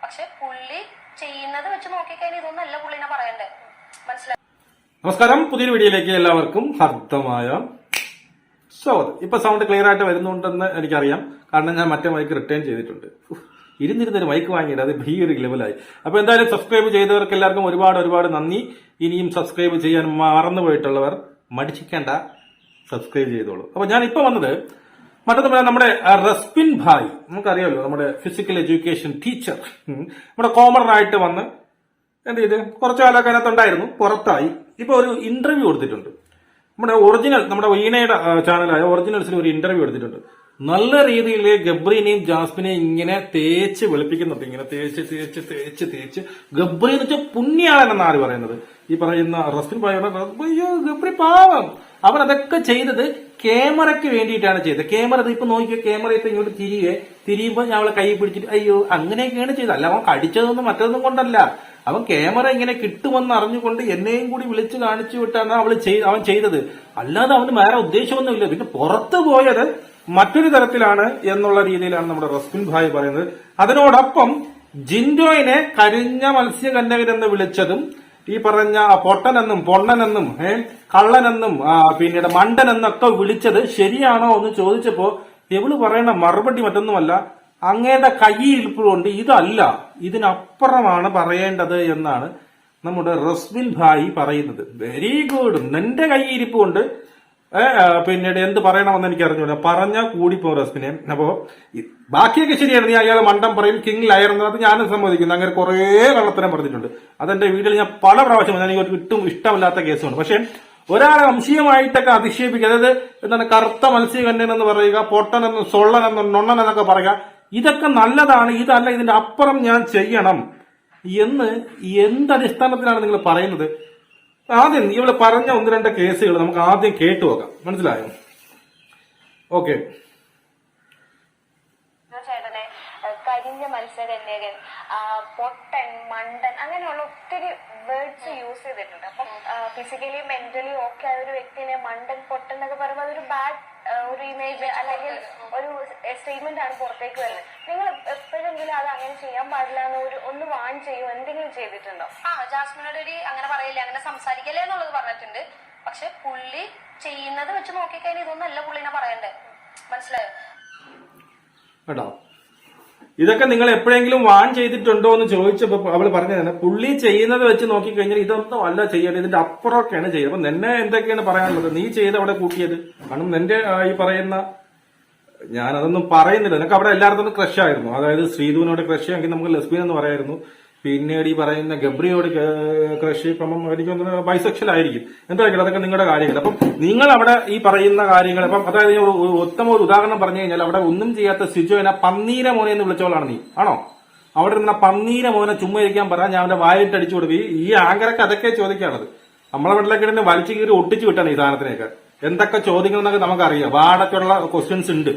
പക്ഷെ പുള്ളി ചെയ്യുന്നത് വെച്ച് നോക്കിക്കഴിഞ്ഞാൽ ഇതൊന്നല്ല പുള്ളിനെ പറയണ്ടേ. മനസ്സിലായി? നമസ്കാരം, പുതിയൊരു വീഡിയോയിലേക്ക് എല്ലാവർക്കും ഹർദ്ദമായ സ്വാഗതം. ഇപ്പൊ സൗണ്ട് ക്ലിയർ ആയിട്ട് വരുന്നുണ്ടെന്ന് എനിക്കറിയാം, കാരണം ഞാൻ മറ്റേ മൈക്ക് റിട്ടേൺ ചെയ്തിട്ടുണ്ട്. ഇരുന്നിരുന്നൊരു മൈക്ക് വാങ്ങിയിട്ട് അത് ഈ ഒരു ലെവലായി. അപ്പൊ എന്തായാലും സബ്സ്ക്രൈബ് ചെയ്തവർക്ക് എല്ലാവർക്കും ഒരുപാട് നന്ദി. ഇനിയും സബ്സ്ക്രൈബ് ചെയ്യാൻ മറന്നുപോയിട്ടുള്ളവർ മടിച്ചിക്കേണ്ട, സബ്സ്ക്രൈബ് ചെയ്തോളൂ. അപ്പൊ ഞാൻ ഇപ്പൊ വന്നത് മറ്റൊന്നും നമ്മുടെ റസ്പിൻ ഭായ്, നമുക്കറിയാമല്ലോ, നമ്മുടെ ഫിസിക്കൽ എഡ്യൂക്കേഷൻ ടീച്ചർ, നമ്മുടെ കോമണറായിട്ട് വന്ന് എന്ത് ചെയ്ത് കുറച്ചു കാലമൊക്കെ അതിനകത്തുണ്ടായിരുന്നു, പുറത്തായി. ഇപ്പൊ ഒരു ഇന്റർവ്യൂ കൊടുത്തിട്ടുണ്ട്. നമ്മുടെ വീണയുടെ ചാനലായ ഒറിജിനൽസിൽ ഒരു ഇന്റർവ്യൂ എടുത്തിട്ടുണ്ട്. നല്ല രീതിയിൽ ഗബ്രീനെയും ജാസ്മിനെയും ഇങ്ങനെ തേച്ച് വെളുപ്പിക്കുന്നുണ്ട്. ഇങ്ങനെ തേച്ച് ഗബ്രി എന്ന് വെച്ചാൽ പുണ്യാളെന്നാണ് ആര് പറയുന്നത്? ഈ പറയുന്ന റസ്പിൻ ഭായിയുടെ അയ്യോ ഗബ്രി പാവം. അവൻ അതൊക്കെ ചെയ്തത് ക്യാമറയ്ക്ക് വേണ്ടിയിട്ടാണ് ചെയ്തത്. ക്യാമറ ഇപ്പൊ നോക്കിയ ക്യാമറ ഇപ്പൊ ഇങ്ങോട്ട് തിരിയുമ്പോൾ ഞാൻ അവളെ കൈ പിടിച്ചിട്ട് അയ്യോ അങ്ങനെയൊക്കെയാണ് ചെയ്തത്. അല്ല അവൻ കടിച്ചതൊന്നും മറ്റൊന്നും കൊണ്ടല്ല. അവൻ ക്യാമറ ഇങ്ങനെ കിട്ടുമെന്ന് അറിഞ്ഞുകൊണ്ട് എന്നെയും കൂടി വിളിച്ചു കാണിച്ചു വിട്ടാണ് അവൻ ചെയ്തത്. അല്ലാതെ അവന് വേറെ ഉദ്ദേശമൊന്നുമില്ല. പിന്നെ പുറത്തു പോയത് മറ്റൊരു തരത്തിലാണ് എന്നുള്ള രീതിയിലാണ് നമ്മുടെ റസ്പിൻ ഭായ് പറയുന്നത്. അതിനോടൊപ്പം ജിൻഡോയിനെ കരിഞ്ഞ മത്സ്യകന്യകനെന്ന് വിളിച്ചതും ഈ പറഞ്ഞ പൊട്ടനെന്നും പൊണ്ണനെന്നും കള്ളനെന്നും പിന്നീട് മണ്ടനെന്നൊക്കെ വിളിച്ചത് ശരിയാണോ എന്ന് ചോദിച്ചപ്പോ ഇവള് പറയുന്ന മറുപടി മറ്റൊന്നുമല്ല, അങ്ങയുടെ കൈയിരിപ്പുകൊണ്ട് ഇതല്ല, ഇതിനപ്പുറമാണ് പറയേണ്ടത് എന്നാണ് നമ്മുടെ റസ്പിൻ ഭായി പറയുന്നത്. Very good. നിന്റെ കൈയിരിപ്പ് കൊണ്ട് പിന്നീട് എന്ത് പറയണമെന്ന് എനിക്ക് അറിഞ്ഞൂടാ. പറഞ്ഞാൽ കൂടിപ്പോ റസ്പിനെ. അപ്പോ ബാക്കിയൊക്കെ ശരിയാണ്. നീ അയാൾ മണ്ടം പറയും, കിങ് ലയർ എന്നത് ഞാനും സമ്മതിക്കുന്നു. അങ്ങനെ കുറെ കള്ളത്തരം പറഞ്ഞിട്ടുണ്ട്. അതെന്റെ വീട്ടിൽ ഞാൻ പല പ്രാവശ്യം എനിക്ക് ഒട്ടും ഇഷ്ടമില്ലാത്ത കേസുണ്ട്. പക്ഷെ ഒരാളെ വംശീയമായിട്ടൊക്കെ അധിക്ഷേപിക്കുക, അതായത് എന്താണ് കറുത്ത മത്സ്യകന്യൻ എന്ന് പറയുക, പൊട്ടനെന്നും സൊള്ളനെന്നും നൊണ്ണനെന്നൊക്കെ പറയുക, ഇതൊക്കെ നല്ലതാണ്. ഇതല്ല, ഇതിന്റെ അപ്പുറം ഞാൻ ചെയ്യണം എന്ന് എന്തടിസ്ഥാനത്തിലാണ് നിങ്ങൾ പറയുന്നത്? ആദ്യം ഇവള് പറഞ്ഞ ഒന്ന് രണ്ട് കേസുകൾ നമുക്ക് ആദ്യം കേട്ടു നോക്കാം. മനസ്സിലായോ? ഓക്കെ. ചേട്ടനെ കരിഞ്ഞ മത്സ്യകന്യകൻ, പൊട്ടൻ, മണ്ടൻ, അങ്ങനെയുള്ള ഒത്തിരി വേർഡ്സ് യൂസ് ചെയ്തിട്ടുണ്ട്. അപ്പം ഫിസിക്കലി മെന്റലി ഓക്കെ ആയ ഒരു വ്യക്തിനെ മണ്ടൻ, പൊട്ടൻ എന്നൊക്കെ പറയുമ്പോൾ അതൊരു ബാഡ് ഒരു ഇമേജ് അല്ലെങ്കിൽ ഒരു സ്റ്റേറ്റ്മെന്റ് ആണ് പുറത്തേക്ക് വരുന്നത്. നിങ്ങൾ എപ്പോഴെങ്കിലും അത് അങ്ങനെ ചെയ്യാൻ പാടില്ല എന്ന് ഒന്ന് വാൺ ചെയ്യോ, എന്തെങ്കിലും ചെയ്തിട്ടുണ്ടോ? ജാസ്മിനോട് അങ്ങനെ പറയില്ലേ, അങ്ങനെ സംസാരിക്കല്ലേ എന്നുള്ളത് പറഞ്ഞിട്ടുണ്ട്. പക്ഷെ പുള്ളി ചെയ്യുന്നത് വെച്ച് നോക്കിക്കഴിഞ്ഞാൽ ഇതൊന്നല്ല പുള്ളിനെ പറയണ്ടേ. മനസ്സിലായോ? കേട്ടോ, ഇതൊക്കെ നിങ്ങൾ എപ്പോഴെങ്കിലും വാൺ ചെയ്തിട്ടുണ്ടോ എന്ന് ചോദിച്ചപ്പോ അവള് പറഞ്ഞതാണ്, പുള്ളി ചെയ്യുന്നത് വെച്ച് നോക്കിക്കഴിഞ്ഞാൽ ഇതൊന്നും അല്ല ചെയ്യേണ്ടത്, ഇതിന്റെ അപ്പുറമൊക്കെയാണ് ചെയ്തത്. അപ്പൊ നിന്നെ എന്തൊക്കെയാണ് പറയാനുള്ളത്? നീ ചെയ്ത് അവിടെ കൂട്ടിയത്. കാരണം നിന്റെ ഈ പറയുന്ന, ഞാനതൊന്നും പറയുന്നില്ല. നിനക്ക് അവിടെ എല്ലായിടത്തും ക്രഷ് ആയിരുന്നു. അതായത് ശ്രീധുവിനോട് ക്രഷ് എങ്കിൽ നമുക്ക് ലെസ്ബിയൻ എന്ന് പറയായിരുന്നു. പിന്നീട് ഈ പറയുന്ന ഗബ്രിയോട് ക്രഷ്, ഇപ്പം എനിക്ക് തോന്നുന്നത് ബൈസെക്ഷൽ ആയിരിക്കും. എന്തായാലും അതൊക്കെ നിങ്ങളുടെ കാര്യങ്ങൾ. അപ്പം നിങ്ങൾ അവിടെ ഈ പറയുന്ന കാര്യങ്ങൾ, അപ്പം അതായത് ഉത്തമ ഒരു ഉദാഹരണം പറഞ്ഞു കഴിഞ്ഞാൽ അവിടെ ഒന്നും ചെയ്യാത്ത സിജോനെ പന്നീര മോനെ എന്ന് വിളിച്ചോളാണ് നീ, ആണോ? അവിടെ ഇരുന്ന പന്നീര മോനെ ചുമ്മാ ഇരിക്കാൻ പറയാൻ ഞാൻ അവന്റെ വായിട്ട് അടിച്ചു കൊടുക്കും. ഈ ആങ്കരൊക്കെ അതൊക്കെ ചോദിക്കാണത്. നമ്മളെ വീട്ടിലൊക്കെ തന്നെ വലിച്ചു കീറി ഒട്ടിച്ചു വിട്ടാണ് ഈ സാധനത്തിനൊക്കെ. എന്തൊക്കെ ചോദ്യങ്ങൾ എന്നൊക്കെ നമുക്കറിയാം. വാടൊക്കെയുള്ള ക്വസ്റ്റ്യൻസ് ഉണ്ട്.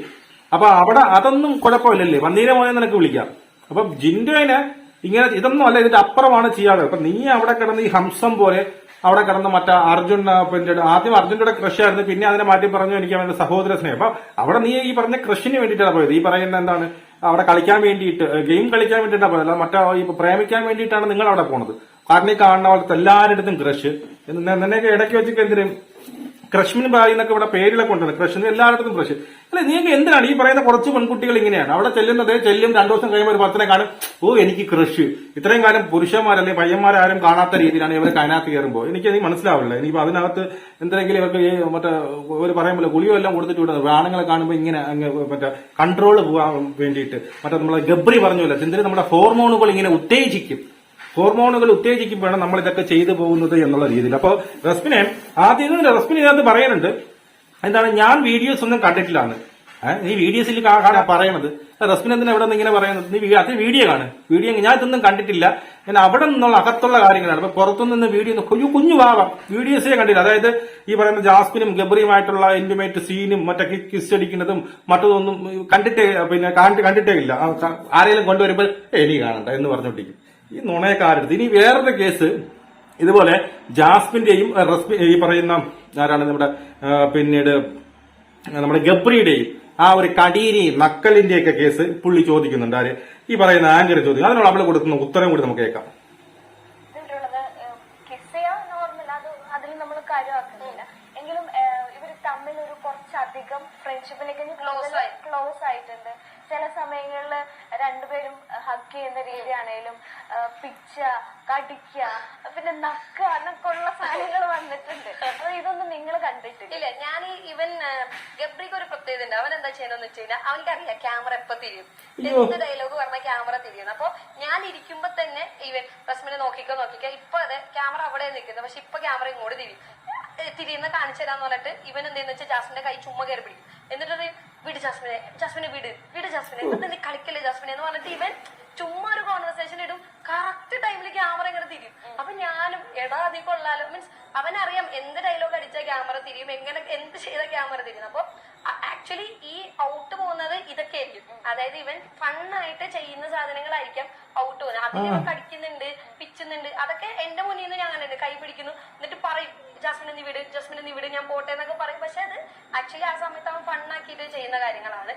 അപ്പൊ അവിടെ അതൊന്നും കുഴപ്പമില്ലല്ലേ, പന്നീര മോനെ നിനക്ക് വിളിക്കാം. അപ്പൊ ജിൻഡോനെ ഇങ്ങനെ ഇതൊന്നും അല്ല, ഇതിന്റെ അപ്പുറമാണ് ചെയ്യാറ്. അപ്പൊ നീ അവിടെ കിടന്ന് ഈ ഹംസം പോലെ അവിടെ കിടന്ന് മറ്റേ അർജുൻ, പിന്നെ ആദ്യം അർജുന്റെ ക്രഷ് ആയിരുന്നു, പിന്നെ അതിനെ മാറ്റി പറഞ്ഞു എനിക്ക് അവന്റെ സഹോദര സ്നേഹം. അപ്പൊ അവിടെ നീ ഈ പറഞ്ഞ ക്രഷിന് വേണ്ടിയിട്ടാണ് പോയത്. ഈ പറയുന്ന എന്താണ്, അവിടെ കളിക്കാൻ വേണ്ടിയിട്ട്, ഗെയിം കളിക്കാൻ വേണ്ടിയിട്ടാണ് പോയത്. മറ്റേ ഈ പ്രേമിക്കാൻ വേണ്ടിയിട്ടാണ് നിങ്ങൾ അവിടെ പോണത്. കാരണം ഈ കാണുന്ന പോലത്തെ എല്ലാവരുടെ ക്രഷ്. നിന്നെയൊക്കെ ഇടയ്ക്ക് വെച്ചിട്ട് എന്തിനും ക്രഷ്മിന് ഭായി എന്നൊക്കെ ഇവിടെ പേരിലൊക്കെ കൊണ്ടുവന്നത്. ക്രഷിന് എല്ലായിടത്തും ക്രഷ്. അല്ലെ, നീക്ക് എന്തിനാണ് ഈ പറയുന്ന കുറച്ച് പെൺകുട്ടികൾ ഇങ്ങനെയാണ് അവിടെ ചെല്ലും 2 ദിവസം കഴിയുമ്പോൾ ഒരു 10 കാണും, ഓ എനിക്ക് ക്രഷ്. ഇത്രയും കാലം പുരുഷന്മാരല്ലേ പയ്യന്മാരാരും കാണാത്ത രീതിയിലാണ് ഇവർ അതിനകത്ത് കയറുമ്പോൾ. എനിക്ക് മനസ്സിലാവില്ല. ഇനിയിപ്പോ അതിനകത്ത് എന്തെങ്കിലും ഇവർക്ക് മറ്റേ ഒരു പറയുമ്പോൾ ഗുളിയോ എല്ലാം കൊടുത്തിട്ട് വിടുന്നത് ആണുങ്ങളെ കാണുമ്പോൾ ഇങ്ങനെ മറ്റേ കൺട്രോൾ പോകാൻ വേണ്ടിയിട്ട്. മറ്റേ നമ്മളെ ഗബ്രി പറഞ്ഞല്ലോ, എന്തിനും നമ്മുടെ ഹോർമോണുകൾ ഇങ്ങനെ ഉത്തേജിക്കും. ഹോർമോണുകൾ ഉത്തേജിക്കുമ്പോഴാണ് നമ്മൾ ഇതൊക്കെ ചെയ്തു പോകുന്നത് എന്നുള്ള രീതിയിൽ. അപ്പൊ റസ്മിനെ ഇതിനകത്ത് പറയുന്നുണ്ട്, എന്താണ്, ഞാൻ വീഡിയോസ് ഒന്നും കണ്ടിട്ടില്ലാന്ന്. നീ വീഡിയോസിൽ കാണാൻ പറയണത്. റസ്മിൻ എന്തിനാ എവിടെ നിന്ന് ഇങ്ങനെ പറയുന്നത്? നീ അത് വീഡിയോ ഞാൻ ഇതൊന്നും കണ്ടിട്ടില്ല. ഞാൻ അവിടെ നിന്നുള്ള അകത്തുള്ള കാര്യങ്ങളാണ്. അപ്പൊ പുറത്തുനിന്ന് വീഡിയോ കുഞ്ഞു ഭാഗം വീഡിയോസേ കണ്ടില്ല. അതായത് ഈ പറയുന്ന ജാസ്മിനും ഗബ്രിയുമായിട്ടുള്ള ഇന്റിമേറ്റ് സീനും മറ്റേ കിസ് അടിക്കുന്നതും മറ്റതൊന്നും കണ്ടിട്ടേ ഇല്ല. ആരെങ്കിലും കൊണ്ടുവരുമ്പോൾ എനിക്ക് കാണണ്ട എന്ന് പറഞ്ഞോണ്ടിരിക്കും ഈ നുണയക്കാരെടുത്ത്. ഇനി വേറൊരു കേസ് ഇതുപോലെ ജാസ്മിന്റെയും ഈ പറയുന്ന ആരാണ് നമ്മുടെ പിന്നീട് നമ്മുടെ ഗബ്രിയുടെയും ആ ഒരു കടീനി നക്കലിന്റെയൊക്കെ കേസ് പുള്ളി ചോദിക്കുന്നുണ്ട്. ആര്? ഈ പറയുന്ന ആങ്കർ ചോദ്യം അതിനോട് അവള് കൊടുക്കുന്ന ഉത്തരം കൂടി നമുക്ക് കേൾക്കാം. ഇതിലുള്ളത് കിസ് ചെയ്യാൻ നോർമൽ, അത് അതിൽ നമ്മൾ കാര്യമാക്കുന്നില്ല. എങ്കിലും ഇവർ തമ്മിൽ ഒരു കുറച്ചധികം ഫ്രണ്ട്ഷിപ്പിലേക്ക് ക്ലോസ് ആയിട്ടുണ്ട്. ചില സമയങ്ങളിൽ രണ്ടുപേരും ഹഗ് ചെയ്യുന്ന രീതിയാണേലും പിച്ച, കടിക്ക, പിന്നെ നക്ക എന്നൊക്കെ ഉള്ള സാധനങ്ങൾ വന്നിട്ടുണ്ട്. അപ്പൊ ഇതൊന്നും നിങ്ങൾ കണ്ടിട്ടില്ല? ഇല്ല, ഞാൻ ഇവൻ ഗബ്രിക്ക് ഒരു പ്രത്യേകത ഉണ്ട്. അവൻ എന്താ ചെയ്യണമെന്ന് വെച്ച് കഴിഞ്ഞാൽ അവൻക്കറിയാം ക്യാമറ എപ്പോ തിരിയും, എന്ത് ഡയലോഗ് പറഞ്ഞാൽ ക്യാമറ തിരിയുന്നു. അപ്പൊ ഞാൻ ഇരിക്കുമ്പോ തന്നെ ഇവൻ റസ്മിനെ നോക്കിക്കോ ഇപ്പൊ അതെ ക്യാമറ അവിടെ നിൽക്കുന്നത്, പക്ഷെ ഇപ്പൊ ക്യാമറ ഇങ്ങോട്ട് തിരിയുന്ന കാണിച്ചു തരാന്ന് പറഞ്ഞിട്ട് ഇവൻ എന്തെന്ന് വെച്ചാൽ ജാസ്മിന്റെ കൈ ചുമ്മാ കയറി പിടിക്കും. എന്നിട്ട് വിട് ജാസ്മിനെ വിട് ജാസ്മിനെ, എന്നിട്ട് കളിക്കല്ലേ ജാസ്മിനെ എന്ന് പറഞ്ഞിട്ട് ഇവൻ ചുമ്മാ ഒരു കോൺവെർസേഷൻ ഇടും. കറക്റ്റ് ടൈമിൽ ക്യാമറ ഇങ്ങനെ തിരിയും. അപ്പൊ ഞാനും എടാ അതി കൊള്ളാലോ, മീൻസ് അവനറിയാം എന്ത് ഡയലോഗ് അടിച്ചാൽ ക്യാമറ തിരിയും, എങ്ങനെ എന്ത് ചെയ്ത ക്യാമറ തിരിയും. അപ്പൊ ആക്ച്വലി ഈ ഔട്ട് പോകുന്നത് ഇതൊക്കെ ആയിരിക്കും. അതായത് ഇവൻ ഫണ്ണായിട്ട് ചെയ്യുന്ന സാധനങ്ങളായിരിക്കാം ഔട്ട് പോകുന്നത്. അതിലിവൻ കടിക്കുന്നുണ്ട്, പിച്ചുന്നുണ്ട്, അതൊക്കെ എന്റെ മുന്നിൽ നിന്ന് ഞാൻ കണ്ടിട്ടുണ്ട്. കൈ പിടിക്കുന്നു, എന്നിട്ട് പറയും ജാസ്മിനെ നീ വിട് ഞാൻ പോട്ടെ എന്നൊക്കെ പറയും. പക്ഷെ അത് ആക്ച്വലി ആ സമയത്ത് അവൻ ഫണ്ണാക്കിയിട്ട് ചെയ്യുന്ന കാര്യങ്ങളാണ്.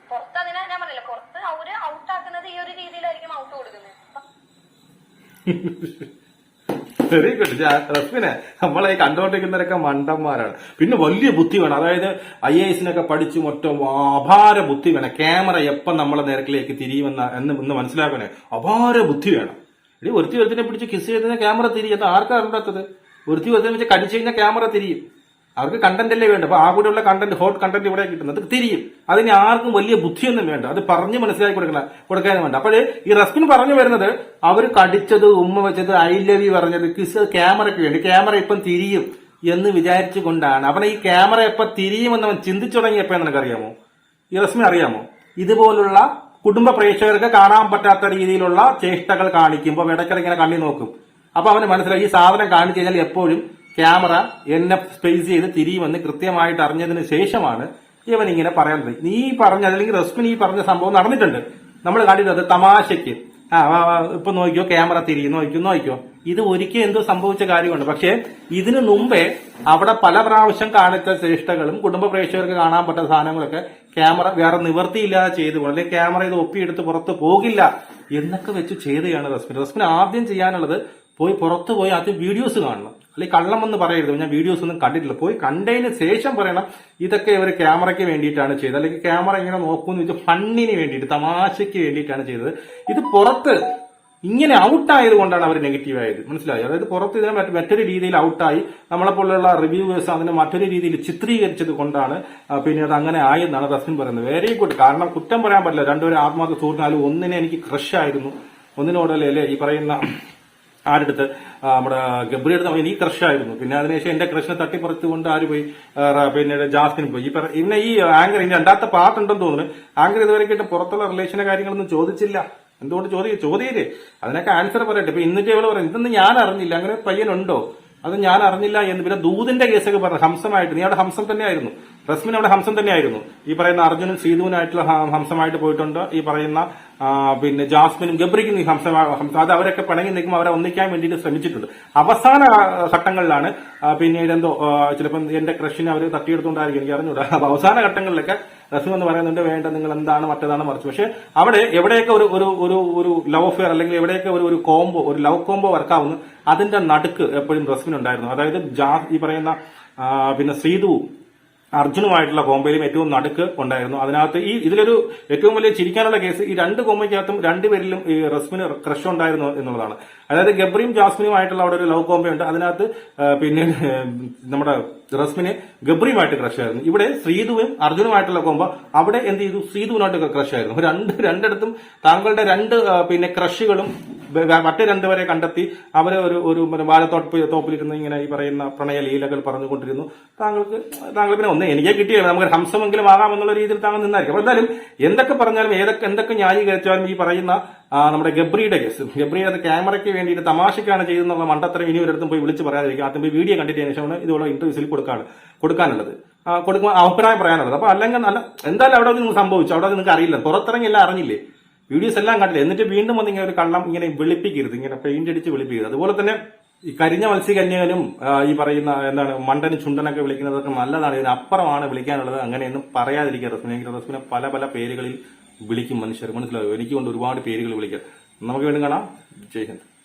പുറത്ത് അതിനെ ഞാൻ പറഞ്ഞില്ല, പുറത്ത് അവര് ഔട്ടാക്കുന്നത് ഈ ഒരു രീതിയിലായിരിക്കും ഔട്ട് കൊടുക്കുന്നത്. വെരി ഗുഡ് റസ്മിനെ. നമ്മളെ കണ്ടുകൊണ്ടിരിക്കുന്നവരൊക്കെ മണ്ടന്മാരാണ്. പിന്നെ വലിയ ബുദ്ധി വേണം. അതായത് IAS പഠിച്ച് മൊത്തം അപാര ബുദ്ധി വേണം. ക്യാമറ എപ്പം നമ്മളെ നേരത്തിലേക്ക് തിരിയുമെന്ന് മനസ്സിലാക്കണേ അപാര ബുദ്ധി വേണം. ഇനി ഒരുത്തിനെ പിടിച്ച് കിസ് ചെയ്തതിന് ക്യാമറ തിരിയും. അത് ആർക്കാ അറിയാത്തത്? ഒരുത്തിനെ വെച്ച് കടിച്ചു കഴിഞ്ഞാൽ ക്യാമറ തിരിയും. അവർക്ക് കണ്ടന്റ് അല്ലേ വേണ്ട. അപ്പൊ ആ കൂടെയുള്ള കണ്ടന്റ്, ഹോട്ട് കണ്ടന്റ് ഇവിടെ കിട്ടുന്നത് തിരിയും. അതിന് ആർക്കും വലിയ ബുദ്ധിയൊന്നും വേണ്ട. അത് പറഞ്ഞ് മനസ്സിലാക്കി കൊടുക്കാനും വേണ്ട. അപ്പോഴേ ഈ റസ്മിൻ പറഞ്ഞു വരുന്നത് അവർ കടിച്ചത്, ഉമ്മ വെച്ചത്, ഐ ലവ് യു പറഞ്ഞത് കിസ് ക്യാമറയ്ക്ക് വേണ്ടി, ക്യാമറ ഇപ്പം തിരിയും എന്ന് വിചാരിച്ചു കൊണ്ടാണ്. അവൻ ഈ ക്യാമറ എപ്പം തിരിയുമെന്ന് അവൻ ചിന്തിച്ചു തുടങ്ങിയപ്പോ നിനക്കറിയാമോ? ഈ റസ്മിൻ അറിയാമോ? ഇതുപോലുള്ള കുടുംബ പ്രേക്ഷകർക്ക് കാണാൻ പറ്റാത്ത രീതിയിലുള്ള ചേഷ്ടകൾ കാണിക്കുമ്പോൾ ഇടയ്ക്കിടെ ഇങ്ങനെ കണ്ണി നോക്കും. അപ്പൊ അവന് മനസ്സിലായി ഈ സാധനം കാണിച്ചു കഴിഞ്ഞാൽ എപ്പോഴും ക്യാമറ എന്നെ സ്പേസ് ചെയ്ത് തിരിയുമെന്ന് കൃത്യമായിട്ട് അറിഞ്ഞതിന് ശേഷമാണ് ഇവൻ ഇങ്ങനെ പറയുന്നത്. നീ പറഞ്ഞ അല്ലെങ്കിൽ റസ്മിൻ ഈ പറഞ്ഞ സംഭവം നടന്നിട്ടുണ്ട്. നമ്മൾ കണ്ടിട്ടുണ്ട് തമാശയ്ക്ക്. ഇപ്പൊ നോക്കിയോ ക്യാമറ തിരിയും, നോക്കിയോ. ഇത് ഒരിക്കലും എന്തോ സംഭവിച്ച കാര്യമുണ്ട്. പക്ഷെ ഇതിനു മുമ്പേ അവിടെ പല പ്രാവശ്യം കാണിച്ച ചേഷ്ടകളും കുടുംബ പ്രേക്ഷകർക്ക് കാണാൻ പറ്റുന്ന സാധനങ്ങളൊക്കെ ക്യാമറ വേറെ നിവൃത്തിയില്ലാതെ ചെയ്തു പോകും. അല്ലെങ്കിൽ ക്യാമറ ഇത് ഒപ്പിയെടുത്ത് പുറത്ത് പോകില്ല എന്നൊക്കെ വെച്ച് ചെയ്തുകയാണ് റസ്മിൻ ആദ്യം ചെയ്യാനുള്ളത് പുറത്തു പോയി ആദ്യം വീഡിയോസ് കാണണം. അല്ലെങ്കിൽ കള്ളം എന്ന് പറയരുത്, ഞാൻ വീഡിയോസ് ഒന്നും കണ്ടിട്ടില്ല. പോയി കണ്ടതിന് ശേഷം പറയണം ഇതൊക്കെ ഇവർ ക്യാമറയ്ക്ക് വേണ്ടിയിട്ടാണ് ചെയ്തത്, അല്ലെങ്കിൽ ക്യാമറ ഇങ്ങനെ നോക്കുമെന്ന് വെച്ചാൽ ഫണ്ണിന് വേണ്ടിയിട്ട്, തമാശയ്ക്ക് വേണ്ടിയിട്ടാണ് ചെയ്തത്. ഇത് പുറത്ത് ഇങ്ങനെ ഔട്ടായത് കൊണ്ടാണ് അവർ നെഗറ്റീവ് ആയത്. മനസ്സിലായി? അതായത് പുറത്ത് ഇതിനെ മറ്റൊരു രീതിയിൽ ഔട്ടായി നമ്മളെപ്പോലുള്ള റിവ്യൂവേഴ്സ് അതിനെ മറ്റൊരു രീതിയിൽ ചിത്രീകരിച്ചത് കൊണ്ടാണ് പിന്നെ അത് അങ്ങനെ ആയെന്നാണ് റസ്മിൻ പറയുന്നത്. Very good. കാരണം കുറ്റം പറയാൻ പറ്റില്ല. രണ്ടുപേരും ആത്മാർത്ഥ സുഹൃത്തിനാലും ഒന്നിനെ എനിക്ക് ക്രഷ് ആയിരുന്നു, ഒന്നിനോടല്ലേ അല്ലേ ഈ പറയുന്ന ആരെടുത്ത് നമ്മുടെ ഗബ്രിയുടെ എനിക്ക് ക്രഷായിരുന്നു. പിന്നെ അതിനുശേഷം എന്റെ ക്രഷിനെ തട്ടിപ്പറിച്ചുകൊണ്ട് ആര് പോയി, പിന്നെ ജാസ്മിൻ പോയി. പിന്നെ ഈ ആങ്കർ ഇനി രണ്ടാമത്തെ പാർട്ടുണ്ടെന്ന് തോന്നുന്നു. ആങ്കർ ഇതുവരെയായിട്ട് പുറത്തുള്ള റിലേഷന്റെ കാര്യങ്ങളൊന്നും ചോദിച്ചില്ല. എന്തുകൊണ്ട് ചോദ്യയില്ലേ? അതിനൊക്കെ ആൻസർ പറയട്ടെ. ഇപ്പൊ ഇന്നിട്ട് ഇവള് പറയും ഇതൊന്നും ഞാൻ അറിഞ്ഞില്ല, അങ്ങനെ പയ്യനുണ്ടോ, അത് ഞാൻ അറിഞ്ഞില്ല എന്ന്. പിന്നെ ദൂതിന്റെ കേസൊക്കെ പറഞ്ഞു ഹംസമായിട്ട്. നീ അവിടെ ഹംസം തന്നെയായിരുന്നു, റസ്മിൻ അവിടെ ഹംസം തന്നെയായിരുന്നു. ഈ പറയുന്ന അർജുനും സീതുവിനായിട്ടുള്ള ഹംസമായിട്ട് പോയിട്ടുണ്ട്. ഈ പറയുന്ന പിന്നെ ജാസ്മിനും ഗബ്രിക്കും നീ ഹംസം അത് അവരൊക്കെ പിണങ്ങി നിൽക്കുമ്പോൾ അവരെ ഒന്നിക്കാൻ വേണ്ടിയിട്ട് ശ്രമിച്ചിട്ടുണ്ട്. അവസാന ഘട്ടങ്ങളിലാണ് പിന്നീട് എന്തോ ചിലപ്പോൾ എന്റെ ക്രഷിനെ അവർ തട്ടിയെടുത്തുകൊണ്ടായിരിക്കും, എനിക്ക് അറിഞ്ഞൂടാ. അപ്പൊ അവസാന ഘട്ടങ്ങളിലൊക്കെ റസ്മിൻ എന്ന് പറയുന്നുണ്ട് വേണ്ട നിങ്ങൾ എന്താണ് മറ്റേതാണ് മറിച്ച്. പക്ഷെ അവിടെ എവിടെയൊക്കെ ഒരു ലവ് അഫെയർ അല്ലെങ്കിൽ എവിടെയൊക്കെ ഒരു കോംബോ, ഒരു ലവ് കോംബോ വർക്കാവുന്നു, അതിന്റെ നടുക്ക് എപ്പോഴും റസ്മിൻ ഉണ്ടായിരുന്നു. അതായത് ഈ പറയുന്ന പിന്നെ ശ്രീതുവും അർജുനുമായിട്ടുള്ള കോമ്പയിലും ഏറ്റവും നടുക്ക് ഉണ്ടായിരുന്നു. അതിനകത്ത് ഇതിലൊരു ഏറ്റവും വലിയ ചിരിക്കാനുള്ള കേസ് ഈ രണ്ട് കോമ്പയ്ക്കകത്തും രണ്ടുപേരിലും ഈ റസ്മിന് ക്രഷ് ഉണ്ടായിരുന്നു എന്നുള്ളതാണ്. അതായത് ഗബ്രിയും ജാസ്മിനുമായിട്ടുള്ള അവിടെ ഒരു ലവ് കോമ്പയുണ്ട്. അതിനകത്ത് പിന്നെ നമ്മുടെ റസ്മിന് ഗബ്രിയുമായിട്ട് ക്രഷ് ആയിരുന്നു. ഇവിടെ ശ്രീതുവും അർജുനുമായിട്ടുള്ള കോമ്പ അവിടെ എന്ത് ചെയ്തു, ശ്രീതുവിനായിട്ട് ക്രഷ് ആയിരുന്നു. രണ്ടിടത്തും താങ്കളുടെ രണ്ട് പിന്നെ ക്രഷുകളും മറ്റു രണ്ടുപേരെ കണ്ടെത്തി അവരെ ഒരു വാലത്തോപ്പിലിരുന്ന് ഇങ്ങനെ ഈ പറയുന്ന പ്രണയ ലീലകൾ പറഞ്ഞുകൊണ്ടിരുന്നു. താങ്കൾ പിന്നെ ഒന്ന് എനിക്ക് കിട്ടിയല്ലോ, നമുക്ക് ഹംസമെങ്കിലും ആകാമെന്നുള്ള രീതിയിൽ താങ്കൾ നിന്നായിരിക്കും. അപ്പൊ എന്തായാലും എന്തൊക്കെ പറഞ്ഞാലും എന്തൊക്കെ ന്യായീകരിച്ചാലും ഈ പറയുന്ന നമ്മുടെ ഗബ്രിയുടെ കേസ്, ഗബ്രി അത് ക്യാമറയ്ക്ക് വേണ്ടിയിട്ട് തമാശയ്ക്കാണ് ചെയ്തെന്നുള്ള മണ്ടത്തരം ഇനി ഒരിടത്തും പോയി വിളിച്ച് പറയാതിരിക്കും. ആദ്യം പോയി വീഡിയോ കണ്ടിട്ടതിന് ശേഷമാണ് ഇതുപോലെ ഇന്റർവ്യൂസിൽ കൊടുക്കാനുള്ളത്, അഭിപ്രായം പറയാനുള്ളത്. അപ്പൊ അല്ലെങ്കിൽ എന്തായാലും അവിടെ നിങ്ങൾ സംഭവിച്ചു, അവിടെ നിങ്ങൾക്ക് അറിയില്ല, പുറത്തിറങ്ങി എല്ലാം അറിഞ്ഞില്ലേ, വീഡിയോസ് എല്ലാം കണ്ടില്ല. എന്നിട്ട് വീണ്ടും വന്ന് ഇങ്ങനെ ഒരു കള്ളം ഇങ്ങനെ വെളുപ്പിക്കരുത്, ഇങ്ങനെ പെയിന്റ് അടിച്ച് വെളുപ്പിക്കരുത്. അതുപോലെ തന്നെ ഈ കരിഞ്ഞ മത്സ്യകന്യകനും ഈ പറയുന്ന എന്താണ് മണ്ടനും ചുണ്ടനൊക്കെ വിളിക്കുന്നതൊക്കെ നല്ലതാണ്, ഇതിനപ്പുറമാണ് വിളിക്കാനുള്ളത്. അങ്ങനെയൊന്നും പറയാതിരിക്കുക റസ്മിനെ പല പേരുകളിൽ വിളിക്കും മനുഷ്യർ, മനസ്സിലായോ? എനിക്ക് കൊണ്ട് ഒരുപാട് പേരുകൾ വിളിക്കാം. നമുക്ക് വീണ്ടും കാണാം. ജയ് ഹിന്ദ്.